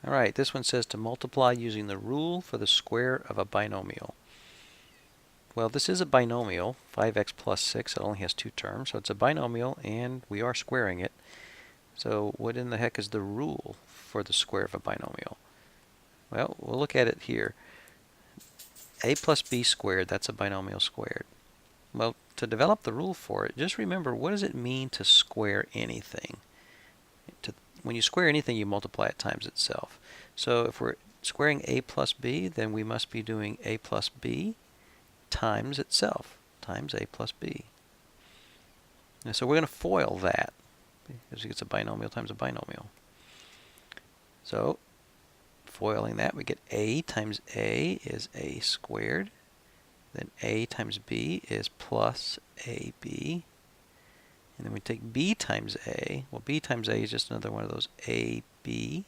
Alright, this one says to multiply using the rule for the square of a binomial. Well, this is a binomial, 5x plus 6. It only has two terms, so it's a binomial, and we are squaring it. So what in the heck is the rule for the square of a binomial? Well, we'll look at it here. A plus b squared, that's a binomial squared. Well, to develop the rule for it, just remember, what does it mean to square anything? When you square anything, you multiply it times itself. So if we're squaring a plus b, then we must be doing a plus b times itself, times a plus b. And so we're going to FOIL that, because it's a binomial times a binomial. So FOILing that, we get a times a is a squared. Then a times b is plus ab. And then we take b times a. Well, b times a is just another one of those ab.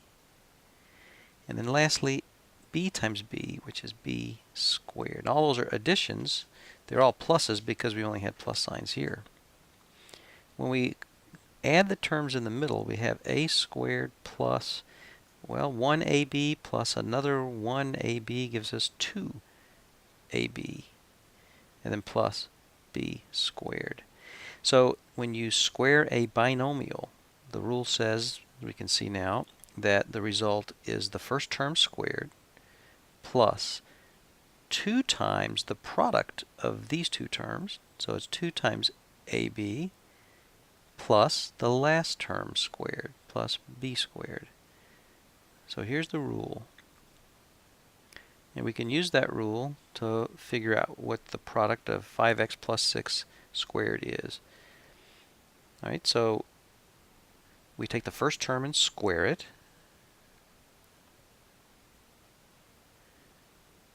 And then lastly, b times b, which is b squared. And all those are additions. They're all pluses because we only had plus signs here. When we add the terms in the middle, we have a squared plus, well, 1ab plus another 1ab gives us 2ab. And then plus b squared. So when you square a binomial, the rule says, as we can see now, that the result is the first term squared plus 2 times the product of these two terms. So it's 2 times ab plus the last term squared plus b squared. So here's the rule. And we can use that rule to figure out what the product of 5x plus 6 squared is. Alright, so we take the first term and square it,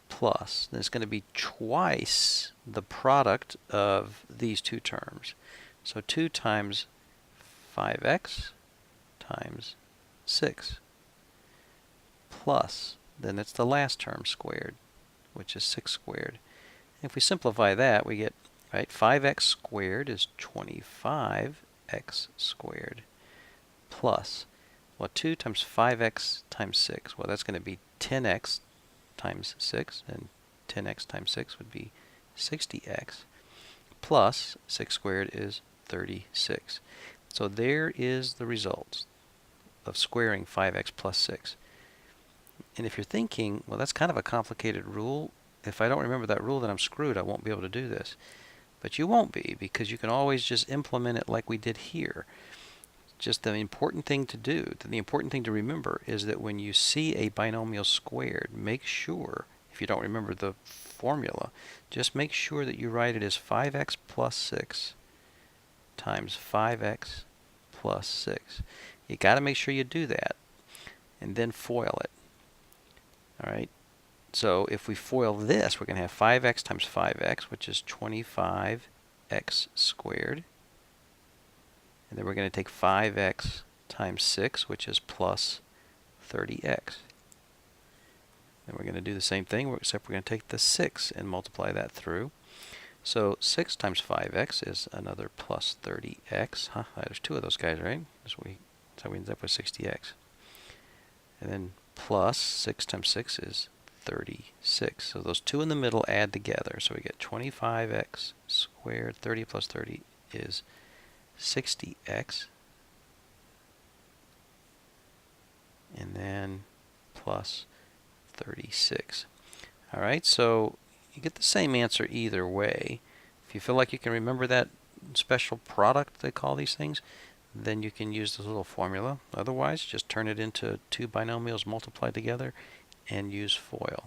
plus, then it's going to be twice the product of these two terms. So 2 times 5x times 6 plus, then it's the last term squared, which is 6 squared. If we simplify that, we get, right, 5x squared is 25x squared plus, well, 2 times 5x times 6, well, that's going to be 10x times 6, and 10x times 6 would be 60x, plus 6 squared is 36. So there is the result of squaring 5x plus 6. And if you're thinking, well, that's kind of a complicated rule. If I don't remember that rule, then I'm screwed. I won't be able to do this. But you won't be, because you can always just implement it like we did here. Just the important thing to do, the important thing to remember, is that when you see a binomial squared, make sure, if you don't remember the formula, just make sure that you write it as 5x plus 6 times 5x plus 6. You got to make sure you do that, and then FOIL it. Alright, so if we FOIL this, we're going to have 5x times 5x, which is 25x squared. And then we're going to take 5x times 6, which is plus 30x. And we're going to do the same thing, except we're going to take the 6 and multiply that through. So 6 times 5x is another plus 30x. There's two of those guys, right? So we end up with 60x. And then plus 6 times 6 is 36. So those two in the middle add together. So we get 25x squared. 30 plus 30 is 60x. And then plus 36. Alright, so you get the same answer either way. If you feel like you can remember that special product, they call these things, then you can use this little formula. Otherwise, just turn it into two binomials multiplied together and use FOIL.